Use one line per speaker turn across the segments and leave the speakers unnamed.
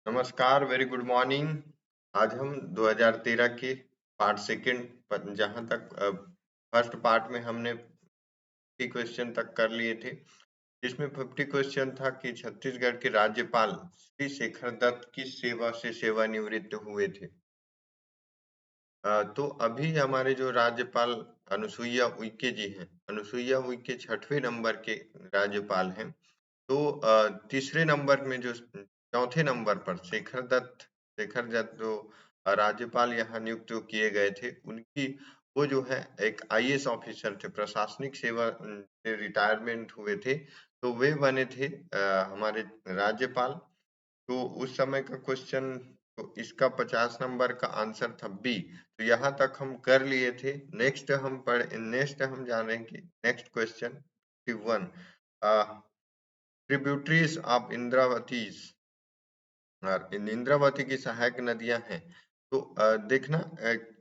नमस्कार, very good morning. आज हम 2013 के पार्ट सेकंड जहां तक फर्स्ट पार्ट में हमने 50 क्वेश्चन तक कर लिए थे, जिसमें 50 क्वेश्चन था कि छत्तीसगढ़ के राज्यपाल श्री शेखर दत्त किस सेवा से सेवानिवृत्त हुए थे। तो अभी हमारे जो राज्यपाल अनुसुईया उइके जी हैं, अनुसुईया उइके 6वें नंबर के राज्यपाल हैं। तो तीसरे नंबर में जो चौथे नंबर पर शेखर दत्त जो राज्यपाल यहाँ नियुक्त जो किए गए थे, उनकी वो जो है एक आईएएस ऑफिसर थे, प्रशासनिक सेवा से रिटायरमेंट हुए थे, तो वे बने थे हमारे राज्यपाल। तो उस समय का क्वेश्चन, तो इसका 50 नंबर का आंसर था बी। तो यहाँ तक हम कर लिए थे। नेक्स्ट हम जानेंगे नेक्स्ट क्वेश्चन 51। ट्रिब्यूटरीज ऑफ इंद्रावतीज, और इंद्रावती की सहायक नदियां हैं। तो देखना,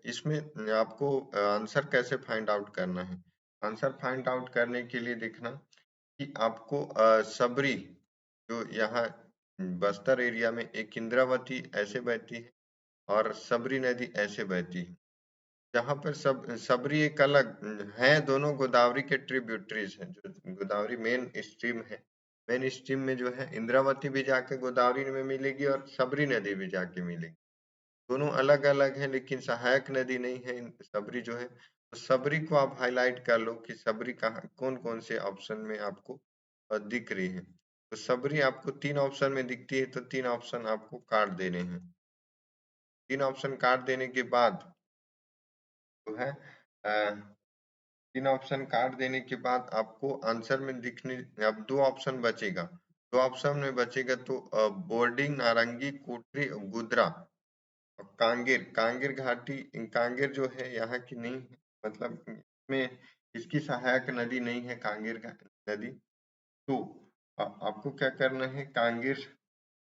इसमें आपको आंसर कैसे फाइंड आउट करना है। आंसर फाइंड आउट करने के लिए देखना कि आपको सबरी, जो यहाँ बस्तर एरिया में एक इंद्रावती ऐसे बहती है और सबरी नदी ऐसे बहती है। जहाँ पर सबरी एक अलग है, दोनों गोदावरी के ट्रिब्यूटरीज हैं। जो गोदावरी मेन स्ट्रीम है, मेन स्ट्रीम में जो है इंद्रावती भी जाके गोदावरी में मिलेगी और सबरी नदी भी जाके मिलेगी। दोनों अलग अलग है, लेकिन सहायक नदी नहीं है सबरी जो है। तो सबरी को आप हाईलाइट कर लो कि सबरी कहाँ कौन कौन से ऑप्शन में आपको दिख रही है। तो सबरी आपको 3 ऑप्शन में दिखती है, तो 3 ऑप्शन आपको काट देने हैं। 3 ऑप्शन काट देने के बाद जो है, 3 ऑप्शन काट देने के बाद आपको आंसर में दिखने, अब 2 ऑप्शन बचेगा। 2 ऑप्शन में बचेगा तो बोर्डिंग, नारंगी, कोटरी, गुदरा और कांगेर। कांगेर घाटी, कांगेर जो है यहाँ की नहीं है, मतलब इसमें इसकी सहायक नदी नहीं है कांगेर नदी। तो आपको क्या करना है, कांगेर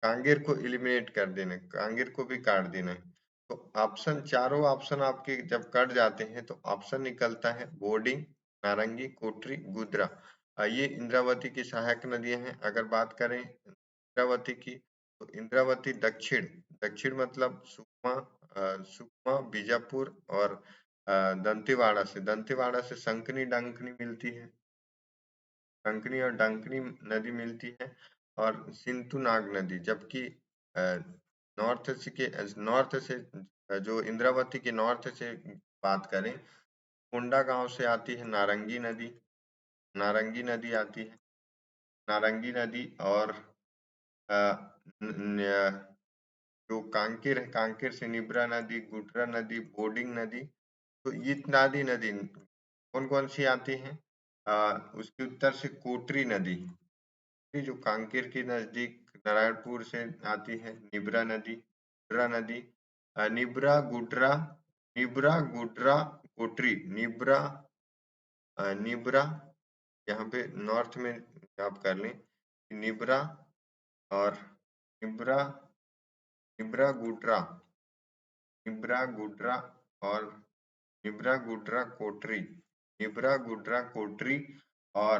कांगेर को एलिमिनेट कर देना है, कांगेर को भी काट देना है। तो ऑप्शन, चारों ऑप्शन आपके जब कट जाते हैं तो ऑप्शन निकलता है बोर्डिंग, नारंगी, कोटरी, गुदरा। ये इंद्रावती की सहायक नदियां हैं। अगर बात करें इंद्रावती की, तो इंद्रावती दक्षिण, दक्षिण मतलब सुकमा, बीजापुर और दंतेवाड़ा से संकनी डंकनी मिलती है, कंकनी और डंकनी नदी मिलती है, और सिंधुनाग नदी। जबकि नॉर्थ से जो इंद्रावती के नॉर्थ से बात करें, कोंडा गांव से आती है नारंगी नदी, नारंगी नदी आती है, नारंगी नदी। और अ, जो कांकेर है, कांकेर से निब्रा नदी, गुडरा नदी, बोर्डिंग नदी। तो ये इत्यादि नदी कौन कौन सी आती है, उसके उत्तर से कोटरी नदी, जो कांकेर के नजदीक नारायणपुर से आती है, निब्रा नदी, गुड्रा नदी, निब्रा गुड्रा कोटरी, निब्रा यहाँ पे नॉर्थ में आप कर लें, निब्रा और निब्रा, निब्रा गुड्रा, निब्रा गुड्रा और निब्रा गुड्रा कोटरी, निब्रा गुड्रा कोटरी और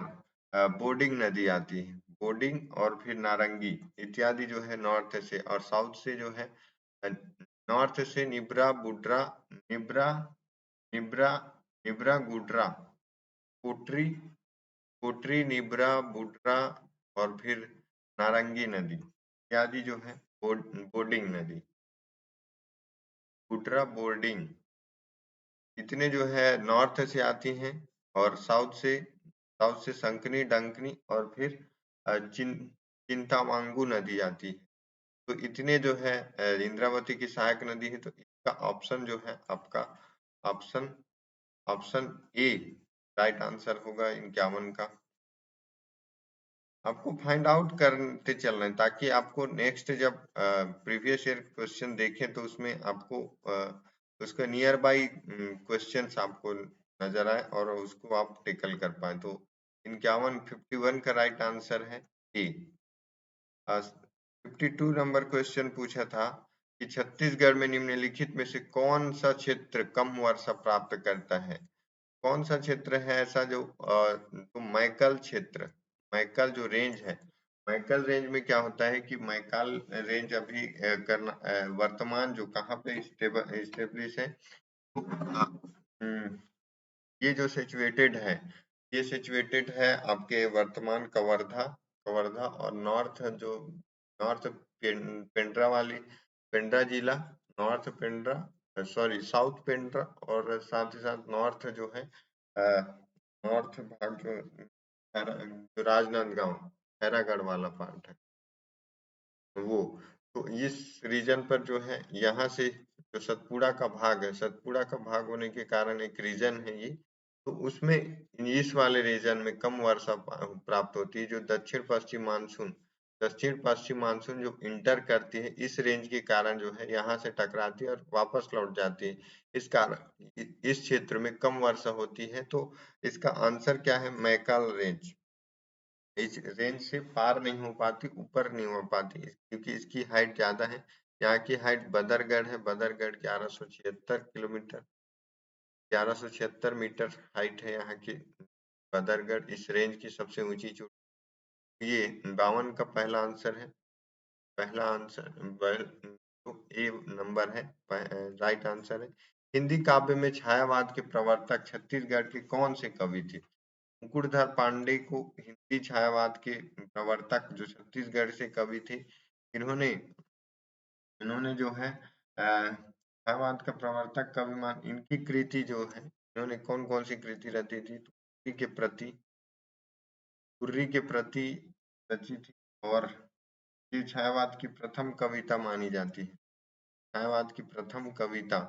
बोर्डिंग नदी आती है, बोर्डिंग और फिर नारंगी इत्यादि जो है नॉर्थ से। और साउथ से जो है, नॉर्थ से निब्रा बुड्रा, निब्रा निब्रा निब्रा गुड्रा, कोटरी, कोटरी, निब्रा, बुड्रा और फिर नारंगी नदी इत्यादि जो है बोर्डिंग नदी, बुड्रा, बोर्डिंग, इतने जो है नॉर्थ से आती हैं। और साउथ से संकनी, डंकनी और फिर चिंतावांगू नदी आती है। तो इतने जो है इंद्रावती की सहायक नदी है। तो इसका ऑप्शन जो है आपका option option A right answer होगा 51 का। आपको फाइंड आउट करते चलना है, ताकि आपको नेक्स्ट जब प्रीवियस ईयर क्वेश्चन देखें तो उसमें आपको उसका नियर बाई क्वेश्चंस आपको नजर आए और उसको आप टेकल कर पाए। तो 51 का राइट आंसर है ए। 52 नंबर क्वेश्चन पूछा था कि छत्तीसगढ़ में निम्नलिखित में से कौन सा क्षेत्र कम वर्षा प्राप्त करता है। कौन सा क्षेत्र है ऐसा जो मैकल क्षेत्र, मैकल जो रेंज है मैकल रेंज में क्या होता है कि मैकल रेंज अभी वर्तमान जो कहाँ पे स्टेब्लिश है, तो, ये जो सिचुएटेड है, ये सिचुएटेड है आपके वर्तमान कवर्धा, कवर्धा और नॉर्थ पेंड्रा वाली, पेंड्रा जिला, north Pendra, sorry south Pendra, और साथ ही साथ नॉर्थ जो है नॉर्थ भाग जो राजनांदगांव, खैरागढ़ वाला पार्ट है वो। तो इस रीजन पर जो है, यहाँ से जो सतपुड़ा का भाग है, सतपुड़ा का भाग होने के कारण एक रीजन है ये, तो उसमें इस वाले रीजन में कम वर्षा प्राप्त होती है। जो दक्षिण पश्चिम मानसून जो इंटर करती है इस रेंज के कारण जो है यहाँ से टकराती है और वापस लौट जाती है। इस कारण इस क्षेत्र में कम वर्षा होती है। तो इसका आंसर क्या है? मैकाल रेंज। इस रेंज से पार नहीं हो पाती, ऊपर नहीं हो पाती, क्योंकि इसकी हाइट ज्यादा है। यहाँ की हाइट बदरगढ़ है, बदरगढ़ 1176 किलोमीटर, 1176 मीटर हाइट है यहाँ की बदरगढ़, इस रेंज की सबसे ऊंची चोटी। ये 52 का पहला आंसर है, पहला आंसर तो ए नंबर है, राइट आंसर है। हिंदी काव्य में छायावाद के प्रवर्तक छत्तीसगढ़ के कौन से कवि थे? मुकुटधर पांडे को हिंदी छायावाद के प्रवर्तक जो छत्तीसगढ़ से कवि थे, इन्होंने इन्होंने जो है छायावाद का प्रवर्तक कवि मान, इनकी कृति जो है, इन्होंने कौन कौन सी कृति रची थी? तो कुर्री के प्रति रची थी, और ये छायावाद की प्रथम कविता मानी जाती है। छायावाद की प्रथम कविता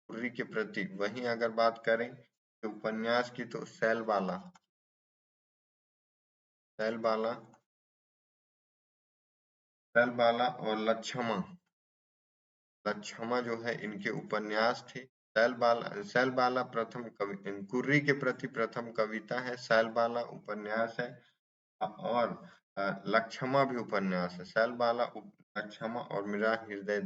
कुर्री के प्रति। वहीं अगर बात करें तो उपन्यास की, तो सैलबाला, सैलबाला, सैलबाला और लच्छमा, लच्छमा जो है इनके उपन्यास थे। सैलबाला प्रथम कवि, कुर्री के प्रति प्रथम कविता है, सैलबाला उपन्यास है, और लच्छमा भी उपन्यास है। लच्छमा और मेरा हृदय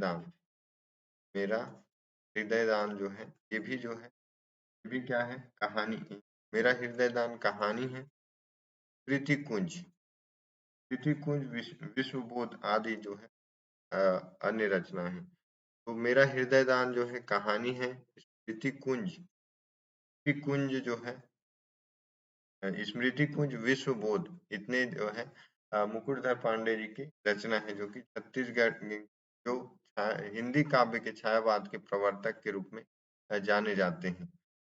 दान जो है, ये भी जो है, ये भी क्या है? कहानी। मेरा हृदय दान कहानी है। प्रीति कुंज, प्रीति कुंज विश्वबोध आदि जो है अन्य रचना है। तो मेरा हृदय दान जो है कहानी है, स्मृति कुंज, कुंज जो है स्मृति कुंज, विश्वबोध, इतने जो है मुकुटधर पांडे जी की रचना है, जो कि छत्तीसगढ़ जो हिंदी काव्य के छायावाद के प्रवर्तक के रूप में जाने जाते हैं।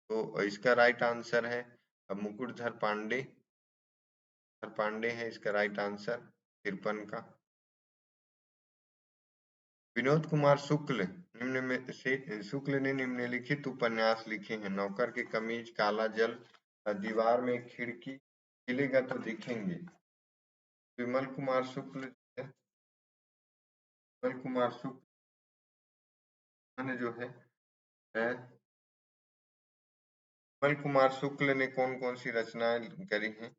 तो इसका राइट आंसर है मुकुटधर पांडे, पांडे है इसका राइट आंसर 53 का। विनोद कुमार शुक्ल ने निम्नलिखित उपन्यास लिखे हैं? नौकर की कमीज, काला जल, दीवार में खिड़की, खिलेगा तो दिखेंगे। विमल कुमार शुक्ल है, विमल कुमार शुक्ल ने जो है विमल कुमार शुक्ल ने कौन कौन सी रचनाएं करी हैं?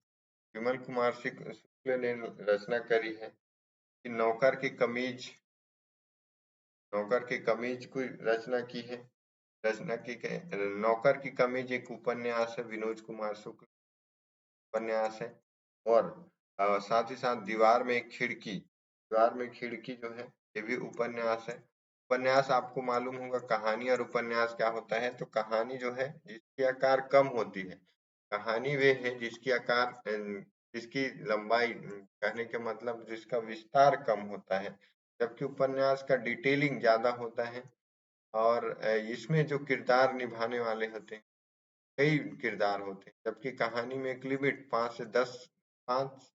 विमल कुमार शुक्ल ने रचना करी है कि नौकर की कमीज की रचना की है, नौकर की कमीज एक उपन्यास है, विनोद कुमार शुक्ल उपन्यास है। और साथ ही साथ दीवार में एक खिड़की, दीवार में खिड़की जो है ये भी उपन्यास है। उपन्यास आपको मालूम होगा, कहानी और उपन्यास क्या होता है? तो कहानी जो है जिसकी आकार कम होती है, कहानी वे है जिसकी आकार जिसकी लंबाई कहने के मतलब जिसका विस्तार कम होता है, जबकि उपन्यास का डिटेलिंग ज्यादा होता है। और इसमें जो किरदार निभाने वाले होते हैं, कई किरदार होते हैं, जबकि कहानी में एक लिमिट 5 से 10, 5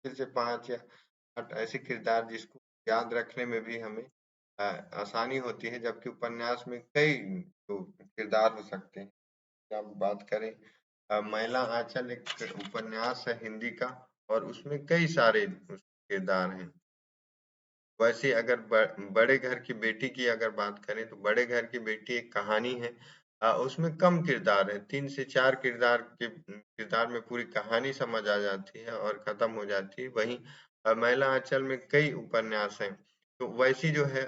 से 5 या 8 ऐसे किरदार जिसको याद रखने में भी हमें आसानी होती है, जबकि उपन्यास में कई तो किरदार हो सकते हैं। आप बात करें मैला आंचल एक उपन्यास है हिंदी का, और उसमें कई सारे किरदार हैं। वैसे अगर बड़े घर की बेटी की अगर बात करें, तो बड़े घर की बेटी एक कहानी है, उसमें कम किरदार है, 3 से 4 किरदार में पूरी कहानी समझ आ जाती है और खत्म हो जाती है। वहीं मैला आंचल में कई उपन्यास हैं। तो वैसी जो है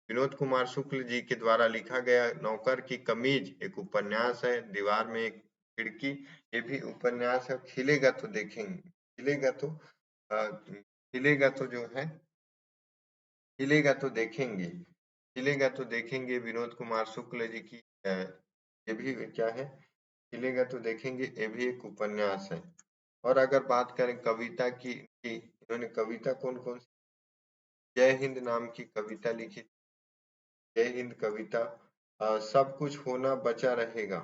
विनोद कुमार शुक्ल जी के द्वारा लिखा गया नौकर की कमीज एक उपन्यास है, दीवार में एक खिड़की ये भी उपन्यास है, खिलेगा तो देखेंगे, खिलेगा तो खिलेगा तो जो है, खिलेगा तो देखेंगे, खिलेगा तो देखेंगे विनोद कुमार शुक्ल जी की ये भी क्या है, खिलेगा तो देखेंगे, ये भी एक उपन्यास है। और अगर बात करें कविता की इन्होंने कविता कौन कौन सी, जय हिंद नाम की कविता लिखी, जय हिंद कविता, सब कुछ होना बचा रहेगा,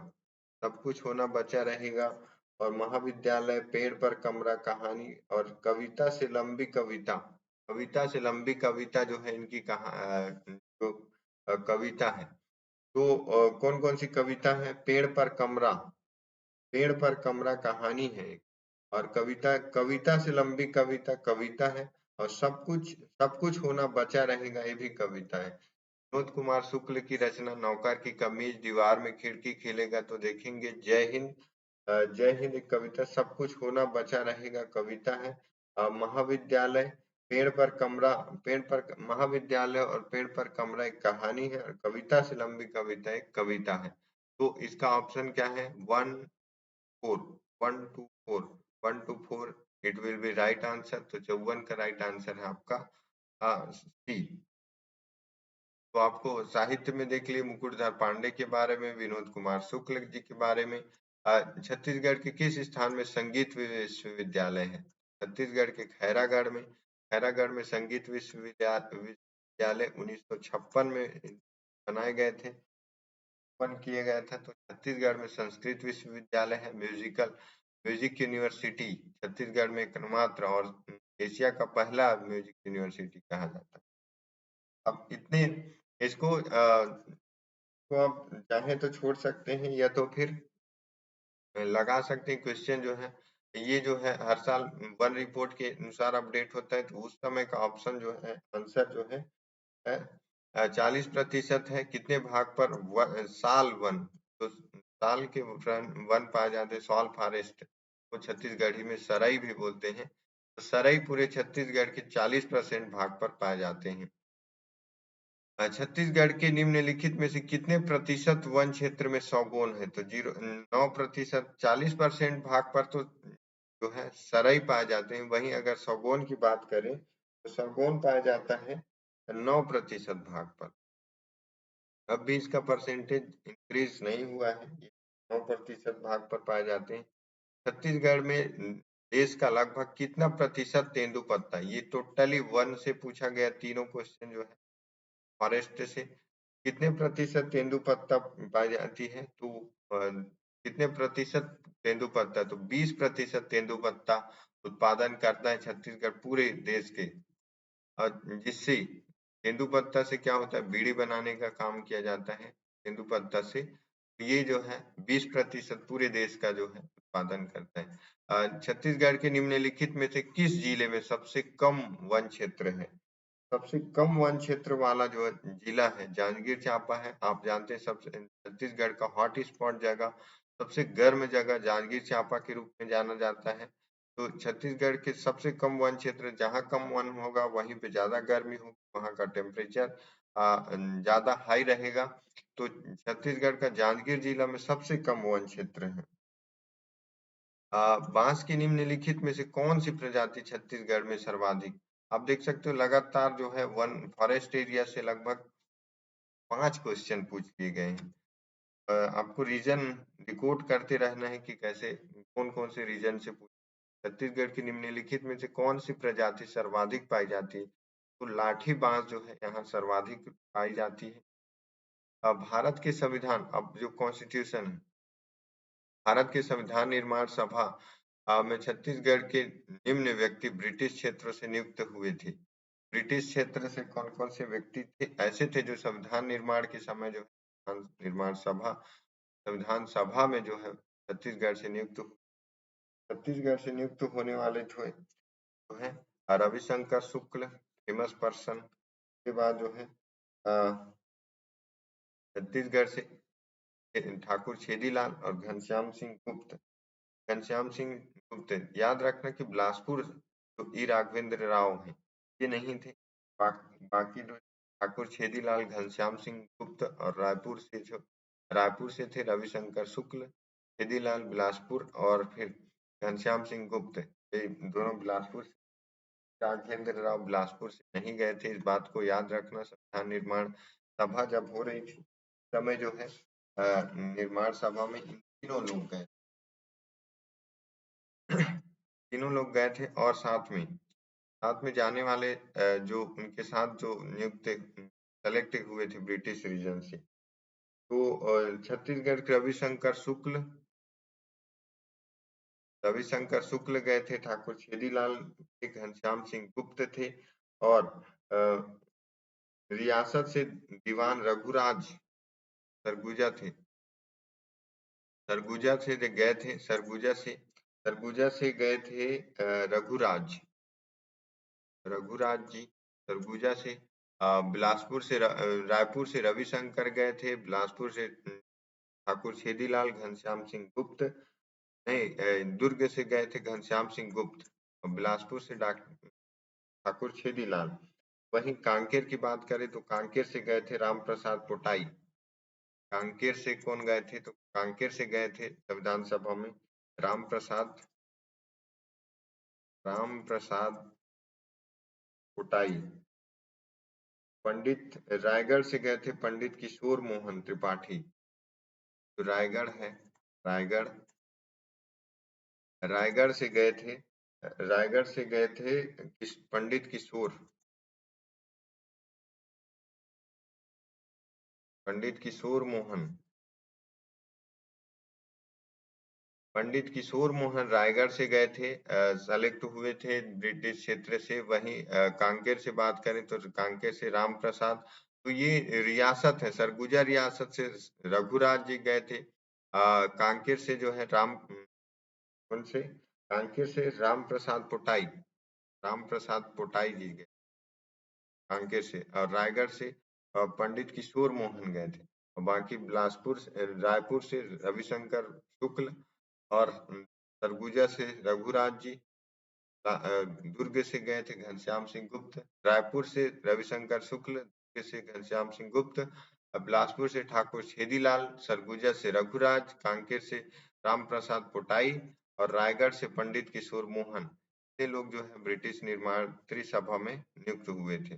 सब कुछ होना बचा रहेगा, और महाविद्यालय, पेड़ पर कमरा, कहानी, और कविता से लंबी कविता, कविता से लंबी कविता जो है इनकी जो कविता है। तो कौन कौन सी कविता है, पेड़ पर कमरा, पेड़ पर कमरा कहानी है एक, और कविता, कविता से लंबी कविता कविता है, और सब कुछ होना बचा रहेगा ये भी कविता है। विनोद कुमार शुक्ल की रचना, नौकर की कमीज, दीवार में खिड़की, खिलेगा तो देखेंगे, जय हिंद, जय हिंद एक कविता, सब कुछ होना बचा रहेगा कविता है। महाविद्यालय, पेड़ पर कमरा, पेड़ पर महाविद्यालय और पेड़ पर कमरा एक कहानी है, और कविता से लंबी कविता एक कविता है। तो इसका ऑप्शन क्या है, 1 4, 1 2 4, 1 2 4, it will be right answer. तो 54 का राइट आंसर है आपका सी। तो आपको साहित्य में देख लिए मुकुटधर पांडे के बारे में, विनोद कुमार शुक्ल जी के बारे में। छत्तीसगढ़ के किस स्थान में संगीत विश्वविद्यालय है, छत्तीसगढ़ के खैरागढ़ में, खैरागढ़ में संगीत विश्वविद्यालय 1956 में बनाए गए थे, ओपन किए गया था। तो छत्तीसगढ़ में संस्कृत विश्वविद्यालय है, म्यूजिक यूनिवर्सिटी छत्तीसगढ़ में एकमात्र, और एशिया का पहला म्यूजिक यूनिवर्सिटी कहा जाता है। अब इतने इसको तो आप चाहे तो छोड़ सकते हैं, या तो फिर लगा सकते हैं। क्वेश्चन जो है ये जो है हर साल वन रिपोर्ट के अनुसार अपडेट होता है, तो उस समय का ऑप्शन जो है आंसर जो है 40% है। कितने भाग पर साल वन, तो साल के वन पाए जाते हैं, सॉल फॉरेस्ट को छत्तीसगढ़ी में सरई भी बोलते हैं, तो सरई पूरे छत्तीसगढ़ के 40% भाग पर पाए जाते हैं। छत्तीसगढ़ के निम्नलिखित में से कितने प्रतिशत वन क्षेत्र में सौगोन है, तो 9%, 40% भाग पर तो जो है सरई पाए जाते हैं। वहीं अगर सौगोन की बात करें तो सौगोन पाया जाता है 9% भाग पर। अब भी इसका परसेंटेज इंक्रीज नहीं हुआ है, 9% भाग पर पाए जाते हैं। छत्तीसगढ़ में देश का लगभग कितना प्रतिशत तेंदुपत्ता, ये टोटली वन से पूछा गया तीनों क्वेश्चन जो है, फॉरेस्ट से कितने प्रतिशत तेंदुपत्ता पाई जाती है, तो कितने प्रतिशत तेंदुपत्ता, तो 20% तेंदुपत्ता उत्पादन करता है छत्तीसगढ़ पूरे देश के, और जिससे तेंदुपत्ता से क्या होता है, बीड़ी बनाने का काम किया जाता है तेंदुपत्ता से। ये जो है 20% पूरे देश का जो है उत्पादन करता है। छत्तीसगढ़ के निम्नलिखित में से किस जिले में सबसे कम वन क्षेत्र है, सबसे कम वन क्षेत्र वाला जो जिला है जांजगीर चांपा है। आप जानते हैं सबसे छत्तीसगढ़ का हॉट स्पॉट जगह, सबसे गर्म जगह जांजगीर चांपा के रूप में जाना जाता है। तो छत्तीसगढ़ के सबसे कम वन क्षेत्र, जहाँ कम वन होगा वहीं पे ज्यादा गर्मी होगी, वहाँ का टेम्परेचर ज्यादा हाई रहेगा। तो छत्तीसगढ़ का जांजगीर जिला में सबसे कम वन क्षेत्र है। बांस की निम्नलिखित में से कौन सी प्रजाति छत्तीसगढ़ में सर्वाधिक, आप देख सकते हो लगातार जो है वन फॉरेस्ट एरिया से लगभग 5 क्वेश्चन पूछ लिए गए हैं। आपको रीजन डिकोड करते रहना है कि कैसे कौन कौन से रीजन से पूछ, छत्तीसगढ़ की निम्नलिखित में से कौन सी प्रजाति सर्वाधिक पाई जाती है, तो लाठी बांस जो है यहाँ सर्वाधिक पाई जाती है। भारत के संविधान, अब जो कॉन्स्टिट्यूशन है, भारत के संविधान निर्माण सभा में छत्तीसगढ़ के निम्न व्यक्ति ब्रिटिश क्षेत्रों से नियुक्त हुए थे। ब्रिटिश क्षेत्र से कौन कौन से व्यक्ति थे, ऐसे थे जो संविधान निर्माण के समय जो निर्माण सभा, संविधान सभा में जो है छत्तीसगढ़ से नियुक्त, छत्तीसगढ़ से नियुक्त होने वाले जो है रविशंकर शुक्ल, फेमस पर्सन। के बाद जो है छत्तीसगढ़ से ठाकुर छेदीलाल और घनश्याम सिंह गुप्त, घनश्याम सिंह गुप्त, याद रखना कि बिलासपुर जो ई राघवेंद्र राव हैं ये नहीं थे, बाकी जो ठाकुर छेदीलाल, घनश्याम सिंह गुप्त, और रायपुर से थे रविशंकर शुक्ल, छेदीलाल बिलासपुर, और फिर घनश्याम सिंह गुप्त, ये दोनों बिलासपुर राघवेंद्र राव बिलासपुर से नहीं गए थे, इस बात को याद रखना। संविधान निर्माण सभा जब हो रही थी समय जो है निर्माण सभा में इन तीनों लोग गए थे और साथ में जाने वाले जो उनके साथ जो नियुक्त सेलेक्ट हुए थे ब्रिटिश रीजन से, तो छत्तीसगढ़ के रविशंकर शुक्ल गए थे, ठाकुर छेदीलाल थे, घनश्याम सिंह गुप्त थे और रियासत से दीवान रघुराज सरगुजा थे। सरगुजा से गए थे रघुराज जी सरगुजा से। रायपुर से रविशंकर गए थे, बिलासपुर से ठाकुर छेदीलाल घनश्याम सिंह गुप्त, नहीं दुर्ग से गए थे घनश्याम सिंह गुप्त और बिलासपुर से ठाकुर छेदीलाल। वहीं कांकेर की बात करें तो कांकेर से गए थे राम प्रसाद पोटाई। कांकेर से कौन गए थे? तो कांकेर से गए थे संविधान सभा में राम प्रसाद पोटाई। रायगढ़ से गए थे पंडित किशोर मोहन त्रिपाठी। तो रायगढ़ रायगढ़ से गए थे पंडित किशोर मोहन रायगढ़ से गए थे, सेलेक्ट हुए थे ब्रिटिश क्षेत्र से। वहीं कांकेर से बात करें तो कांकेर से राम प्रसाद, तो ये रियासत है, सरगुजा रियासत से रघुराज जी गए थे। कांकेर से जो है कांकेर से राम प्रसाद पोटाई जी गए कांकेर से, और रायगढ़ से पंडित किशोर मोहन गए थे। और बाकी रायपुर से रविशंकर शुक्ल और सरगुजा से रघुराज जी, दुर्ग से गए थे घनश्याम सिंह गुप्त, रायपुर से रविशंकर शुक्ल, दुर्ग से घनश्याम सिंह गुप्त, बिलासपुर से ठाकुर छेदीलाल, सरगुजा से रघुराज, कांकेर से राम प्रसाद पोटाई और रायगढ़ से पंडित किशोर मोहन। ये लोग जो है ब्रिटिश निर्माण सभा में नियुक्त हुए थे।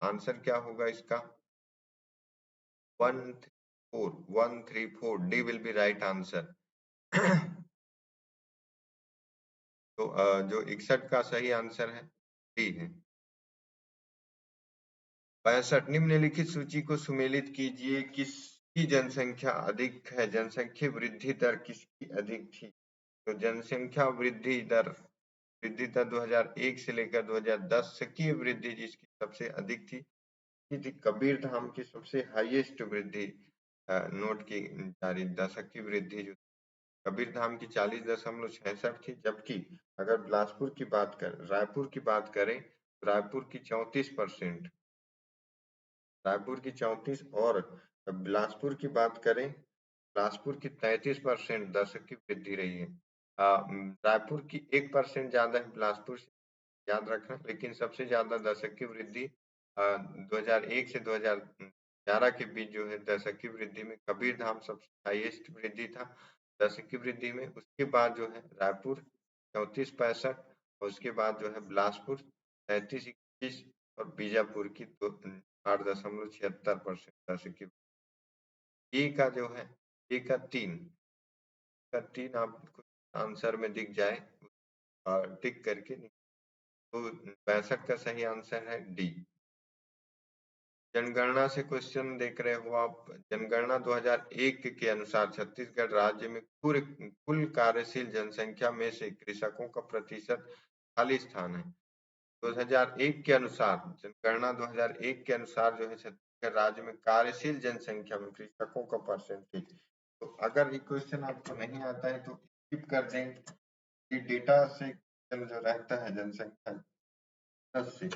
आंसर क्या होगा इसका? 134 D will be right answer. तो जो 61 का सही आंसर है डी है। 65 निम्नलिखित सूची को सुमेलित कीजिए, किसकी जनसंख्या अधिक है? जनसंख्या वृद्धि दर किसकी अधिक थी? तो जनसंख्या वृद्धि दर 2001 से लेकर 2010 की वृद्धि जिसकी सबसे अधिक थी, कबीर धाम की सबसे हाईएस्ट वृद्धि नोट की जा रही दशक की वृद्धि जो कबीर धाम की 40.66 थी, जबकि अगर रायपुर की बात करें तो रायपुर की 34%, रायपुर की 34 और बिलासपुर की बात करें, बिलासपुर की 33% दशक की वृद्धि रही है। रायपुर की 1% ज्यादा है बिलासपुर से, याद रखना, लेकिन सबसे ज्यादा दशक की वृद्धि 2001 से 2011 के बीच जो है दशक की वृद्धि में कबीर धाम सबसे हाईएस्ट वृद्धि था दशक की वृद्धि में। उसके बाद जो है रायपुर 34.65 और उसके बाद जो है बिलासपुर 33.21 और बीजापुर की 8.76% दशक की। ए का जो है ए का 3 आपको आंसर में दिख जाए और टिक करके, तो 65 का सही आंसर है डी। जनगणना से क्वेश्चन देख रहे हो आप। जनगणना 2001 के अनुसार छत्तीसगढ़ राज्य में कुल कार्यशील जनसंख्या में से कृषकों का प्रतिशत खाली स्थान है। 2001 के अनुसार, जनगणना 2001 के अनुसार जो है छत्तीसगढ़ राज्य में कार्यशील जनसंख्या में कृषकों का परसेंटेज। तो अगर ये क्वेश्चन आपको नहीं आता है तो स्किप कर दें, ये डेटा से जो रहता है जनसंख्या से,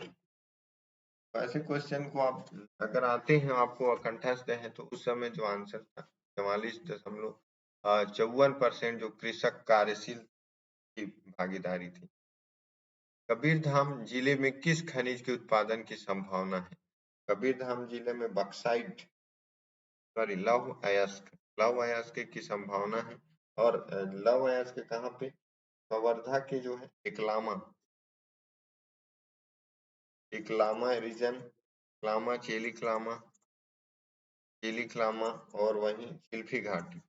ऐसे क्वेश्चन को आप अगर आते हैं आपको कंठस्थ है तो उस समय जो आंसर था 44.54% जो कृषक कार्यशील की भागीदारी थी। कबीरधाम जिले में किस खनिज के उत्पादन की संभावना है? कबीरधाम जिले में बक्साइट लौह अयस्क की संभावना है। और लौह अयस्क कहाँ पे? कवर्धा के जो है इकलामा रीजन, क्लामा, चेलिक्लामा और वहीं चिल्फी घाटी।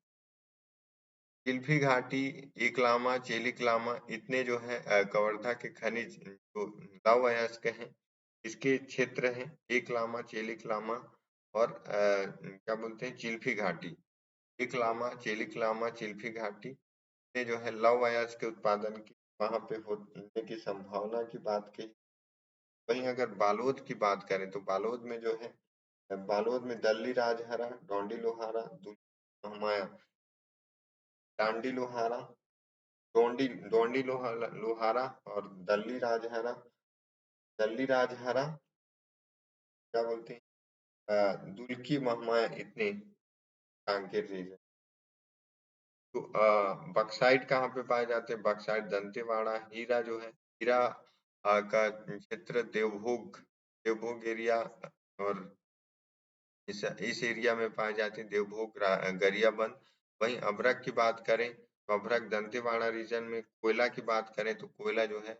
चिल्फी घाटी, इकलामा, चेलिक्लामा इतने जो है कवर्धा के खनिज जो लौह अयस्क हैं इसके क्षेत्र हैं। इकलामा, चेलिक्लामा और क्या बोलते हैं चिल्फी घाटी। इकलामा, चेलिक्लामा, चिल्फी घाटी में जो है लौह अयस्क के उत्पादन की वहां पे होने की संभावना की बात की। वहीं अगर बालोद की बात करें तो बालोद में जो है बालोद में दल्ली राजहरा, डोंडी लोहारा, महमाया, डांडी लोहारा, डोंडी डोंडी लोहारा और दल्ली राजहरा क्या बोलते हैं दुल्की महमाया इतने कांकेर रीजन। तो बक्साइट कहाँ पे पाए जाते हैं? बक्साइट दंतेवाड़ा। हीरा जो है हीरा का क्षेत्र देवभोग एरिया और इस एरिया में पाए जाते हैं देवभोग गरियाबंद। वहीं अभ्रक की बात करें तो अभ्रक दंतेवाड़ा रीजन में। कोयला की बात करें तो कोयला जो है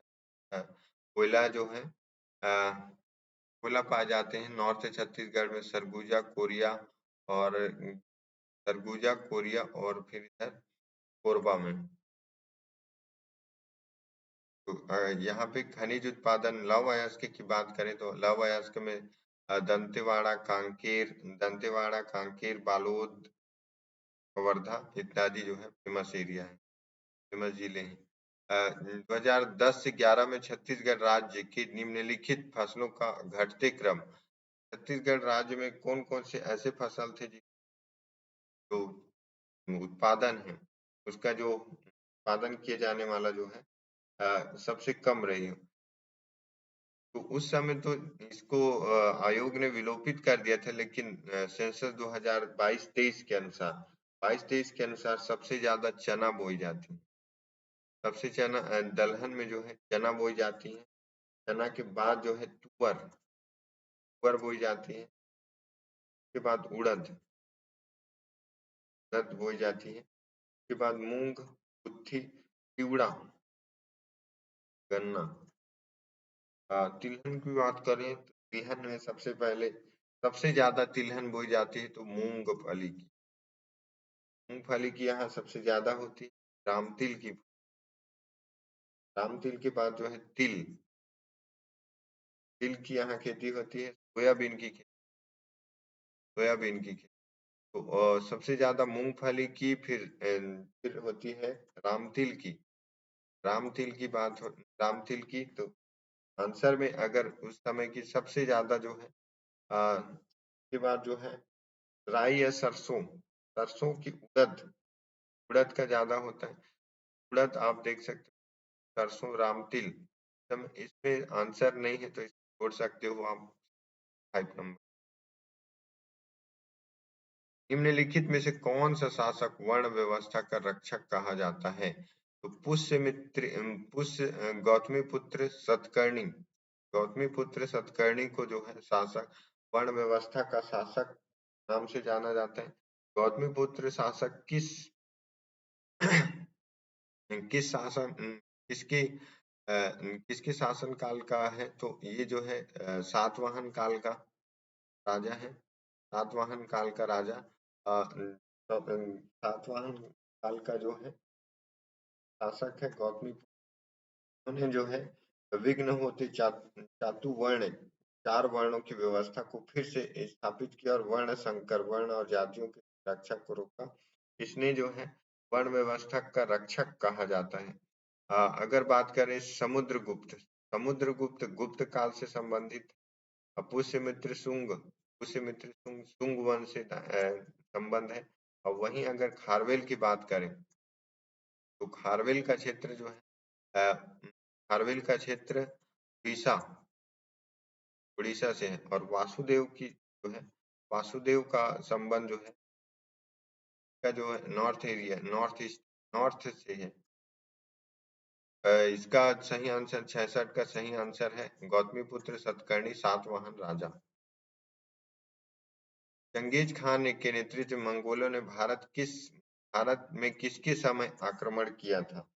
कोयला जो है कोयला पाए जाते हैं नॉर्थ छत्तीसगढ़ में सरगुजा कोरिया और फिर इधर कोरबा में। तो यहाँ पे खनिज उत्पादन लौह अयस्क की बात करें तो लौह अयस्क में दंतेवाड़ा, कांकेर, बालोद, कवर्धा इत्यादि जो है फेमस एरिया है, फेमस जिले हैं। 2010 से 11 में छत्तीसगढ़ राज्य की निम्नलिखित फसलों का घटते क्रम। छत्तीसगढ़ राज्य में कौन कौन से ऐसे फसल थे जो उत्पादन है उसका जो उत्पादन किए जाने वाला जो है सबसे कम रही हो। तो उस समय तो इसको आयोग ने विलोपित कर दिया था, लेकिन सेंसस 2022-23 के अनुसार 22-23 के अनुसार सबसे ज्यादा चना बोई जाती है। सबसे दलहन में जो है चना बोई जाती है। चना के बाद जो है तुअर बोई जाती है। उसके बाद उड़द बोई जाती है। उसके बाद मूंग, कुत्थी, तिवड़ा, गन्ना। तिलहन की बात करें तो तिलहन में सबसे ज्यादा तिलहन बोई जाती है तो मूंगफली की यहाँ सबसे ज्यादा होती है। रामतिल के बाद जो है तिल की यहाँ खेती होती है। सोयाबीन की खेती। तो सबसे ज्यादा मूंगफली की फिर होती है रामतिल की। रामतिल की तो आंसर में अगर उस समय की सबसे ज्यादा जो है के बाद जो है राई या सरसों की उड़द का ज्यादा होता है। उड़द आप देख सकते हो, सरसों, रामतिल इसमें आंसर नहीं है तो छोड़ सकते हो आप 5 नंबर। निम्नलिखित में से कौन सा शासक वर्ण व्यवस्था का रक्षक कहा जाता है? तो गौतमीपुत्र सतकर्णी को जो है शासक वर्ण व्यवस्था का शासक नाम से जाना जाता है। गौतमीपुत्र शासक किस शासन किसके किसके शासन काल का है? तो ये जो है सातवाहन काल का राजा है। सातवाहन काल का राजा सातवाहन काल का जो है शासक है गौतमी। उन्हें जो है विघ्न होते चातुवर्ण 4 वर्णों की व्यवस्था को फिर से स्थापित किया और वर्ण और जातियों के रक्षक को रोका। इसने जो है वर्ण व्यवस्था का रक्षक कहा जाता है। अगर बात करें समुद्रगुप्त गुप्त काल से संबंधित। पुष्यमित्र शुंग शुंग वंश से संबंध है। और वहीं अगर खारवेल की बात करें तो खारवेल का क्षेत्र जो है खारवेल का क्षेत्र उड़ीसा से है। और वासुदेव का संबंध जो है का जो है नॉर्थ से है। इसका सही आंसर 66 का सही आंसर है गौतमीपुत्र सतकर्णी सातवाहन राजा। चंगेज खान के नेतृत्व में मंगोलों ने भारत में किसके समय आक्रमण किया था?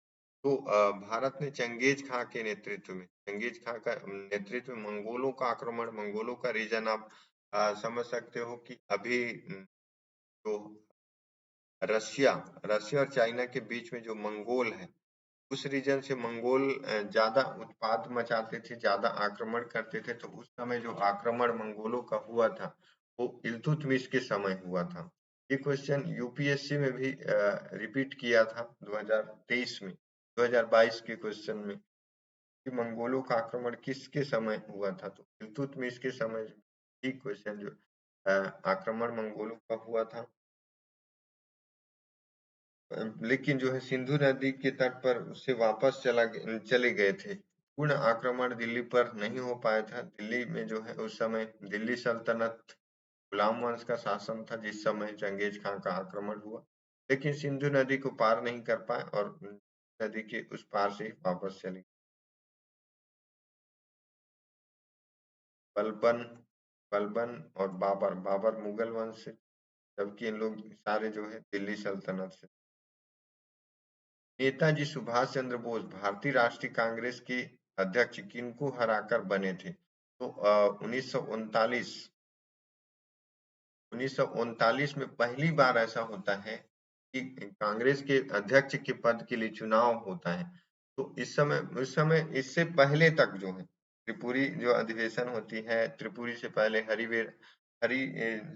तो भारत ने चंगेज खां के नेतृत्व में, चंगेज खां का नेतृत्व में मंगोलों का आक्रमण, मंगोलों का रीजन आप समझ सकते हो कि अभी जो रशिया रशिया और चाइना के बीच में जो मंगोल है, उस रीजन से मंगोल ज्यादा उत्पात मचाते थे, ज्यादा आक्रमण करते थे। तो उस समय जो आक्रमण मंगोलों का हुआ था, वो इल्तुतमिश के समय हुआ था। ये क्वेश्चन यूपीएससी में भी रिपीट किया था 2023 में, 2022 के क्वेश्चन में, कि मंगोलों का आक्रमण किसके समय हुआ था। तो इल्तुतमिश के समय ही क्वेश्चन जो आक्रमण मंगोलों का हुआ था। लेकिन जो है सिंधु नदी के तट पर उससे वापस चले गए थे। पूर्ण आक्रमण दिल्ली पर नहीं हो पाया था। दिल्ली में जो है उस समय दिल्ली सल्तनत गुलाम वंश का शासन था, जिस समय चंगेज खां का आक्रमण हुआ। लेकिन सिंधु नदी को पार नहीं कर पाए और नदी के उस पार से वापस चले। बलबन बलबन और बाबर बाबर मुगल वंश से, जबकि इन लोग सारे जो है दिल्ली सल्तनत से। नेताजी सुभाष चंद्र बोस भारतीय राष्ट्रीय कांग्रेस के अध्यक्ष किनको हराकर बने थे? तो 1939 में पहली बार ऐसा होता है कि कांग्रेस के अध्यक्ष के पद के लिए चुनाव होता है। तो उस समय इससे पहले तक जो है त्रिपुरी जो अधिवेशन होती है, त्रिपुरी से पहले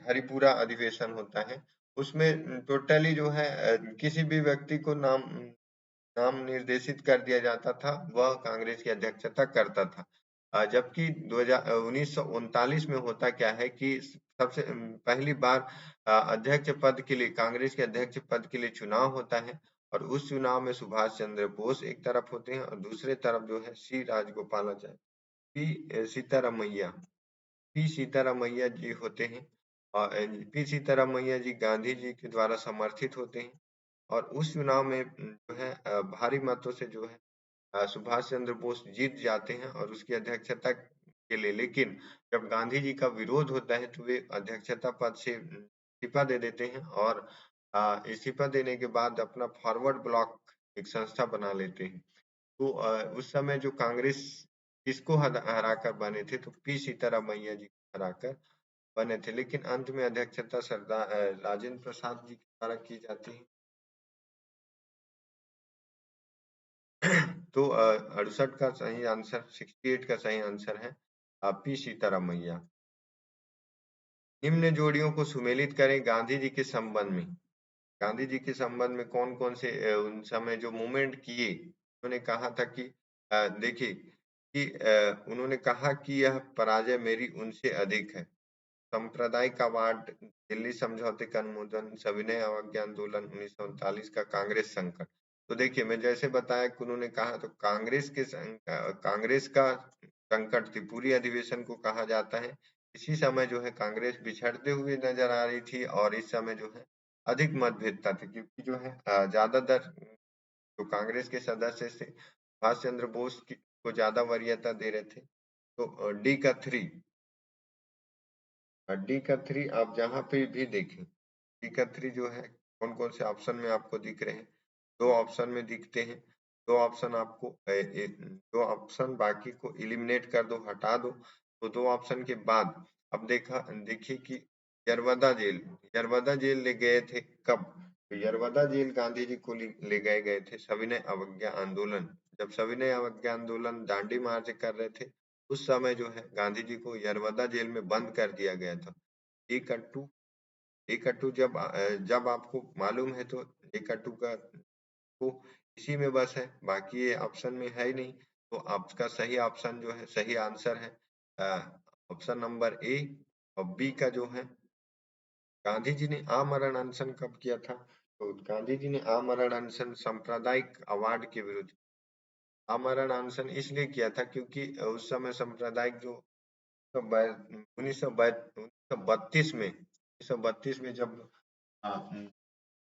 हरिपुरा अधिवेशन होता है। उसमें टोटली जो है किसी भी व्यक्ति को नाम निर्देशित कर दिया जाता था, वह कांग्रेस की अध्यक्षता करता था। जबकि 1939 में होता क्या है कि सबसे पहली बार अध्यक्ष पद के लिए, कांग्रेस के अध्यक्ष पद के लिए चुनाव होता है, और उस चुनाव में सुभाष चंद्र बोस एक तरफ होते हैं और दूसरे तरफ जो है सी राजगोपालाचारी, पी सीतारामैया जी होते हैं। और पी सीतारामैया जी गांधी जी के द्वारा समर्थित होते हैं, और उस चुनाव में जो है भारी मतों से जो है सुभाष चंद्र बोस जीत जाते हैं और उसकी अध्यक्षता के लिए। लेकिन जब गांधी जी का विरोध होता है तो वे अध्यक्षता पद से इस्तीफा दे देते हैं, और इस्तीफा देने के बाद अपना फॉरवर्ड ब्लॉक एक संस्था बना लेते हैं। तो उस समय जो कांग्रेस किसको हराकर बने थे, तो पी सीतारामैया जी को हराकर बने थे। लेकिन अंत में अध्यक्षता सरदार राजेंद्र प्रसाद जी के द्वारा की जाती है। तो 68 का सही आंसर, 68 का सही आंसर है पी सीतारामैया। निम्न जोड़ियों को सुमेलित करें गांधी जी के संबंध में। गांधी जी के संबंध में कौन कौन से उन समय जो मूवमेंट किए, उन्होंने कहा था कि देखिए कि उन्होंने कहा कि यह पराजय मेरी उनसे अधिक है। सांप्रदायिकवाद, दिल्ली समझौते का अनुमोदन, सविनय अवज्ञा आंदोलन, 1939 का कांग्रेस संकट। तो देखिए मैं जैसे बताया कि उन्होंने कहा, तो कांग्रेस का संकट त्रिपुरी अधिवेशन को कहा जाता है। इसी समय जो है कांग्रेस बिछड़ते हुए नजर आ रही थी, और इस समय जो है अधिक मतभेदता थी, क्योंकि जो है ज्यादातर जो कांग्रेस के सदस्य थे सुभाष चंद्र बोस को ज्यादा वरीयता दे रहे थे। तो डी का थ्री आप जहां पे भी देखें, डी का थ्री जो है कौन कौन से ऑप्शन में आपको दिख रहे हैं? दो ऑप्शन में दिखते हैं। दो ऑप्शन आपको दो ऑप्शन बाकी को इलिमिनेट कर दो, हटा दो। तो दो ऑप्शन के बाद अब देखिए कि यरवदा जेल ले गए थे कब? तो यरवदा जेल गांधी जी को ले गए गए थे सविनय अवज्ञा आंदोलन, जब सविनय अवज्ञा आंदोलन दांडी मार्च कर रहे थे, उस समय जो है गांधी जी को यरवदा जेल में बंद कर दिया गया था। एक अट्टू एक अट्टू जब आपको मालूम है तो एक अट्टू का तो इसी में बस है, बाकी ये ऑप्शन में है ही नहीं। तो आपका सही ऑप्शन जो है, सही आंसर है ऑप्शन नंबर ए। और बी का जो है, गांधी जी ने आमरण अनशन कब किया था? तो गांधी जी ने आमरण अनशन सांप्रदायिक अवार्ड के विरुद्ध आमरण अनशन इसलिए किया था क्योंकि उस समय सांप्रदायिक जो 1932 में जब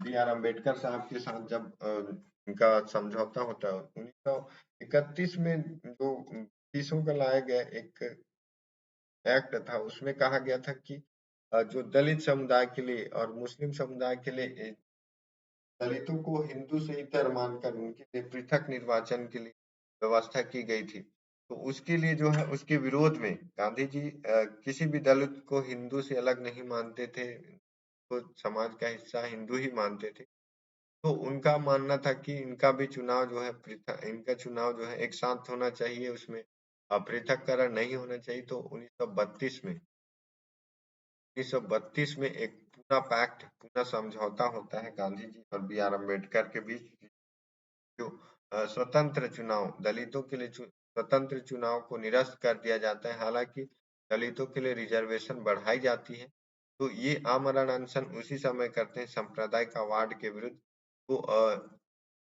बी आर अम्बेडकर साहब के साथ जब इनका समझौता होता है 1931 में, जो ब्रिटिशों का लाया गया एक एक्ट था, उसमें कहा गया था कि जो दलित समुदाय के लिए और मुस्लिम समुदाय के लिए दलितों को हिंदू से इतर मानकर उनके लिए पृथक निर्वाचन के लिए व्यवस्था की गई थी। तो उसके लिए जो है उसके विरोध में गांधी जी किसी भी दलित को हिंदू से अलग नहीं मानते थे, तो समाज का हिस्सा हिंदू ही मानते थे। तो उनका मानना था कि इनका भी चुनाव जो है पृथक, इनका चुनाव जो है एक साथ होना चाहिए, उसमें पृथककरण नहीं होना चाहिए। तो 1932 में एक पूरा पैक्ट, पूरा समझौता होता है गांधी जी और बी आर अम्बेडकर के बीच, जो स्वतंत्र चुनाव दलितों के लिए स्वतंत्र चुनाव को निरस्त कर दिया जाता है। हालांकि दलितों के लिए रिजर्वेशन बढ़ाई जाती है। तो ये आमरण अनशन उसी समय करते हैं सांप्रदायिक वार्ड के विरुद्ध। तो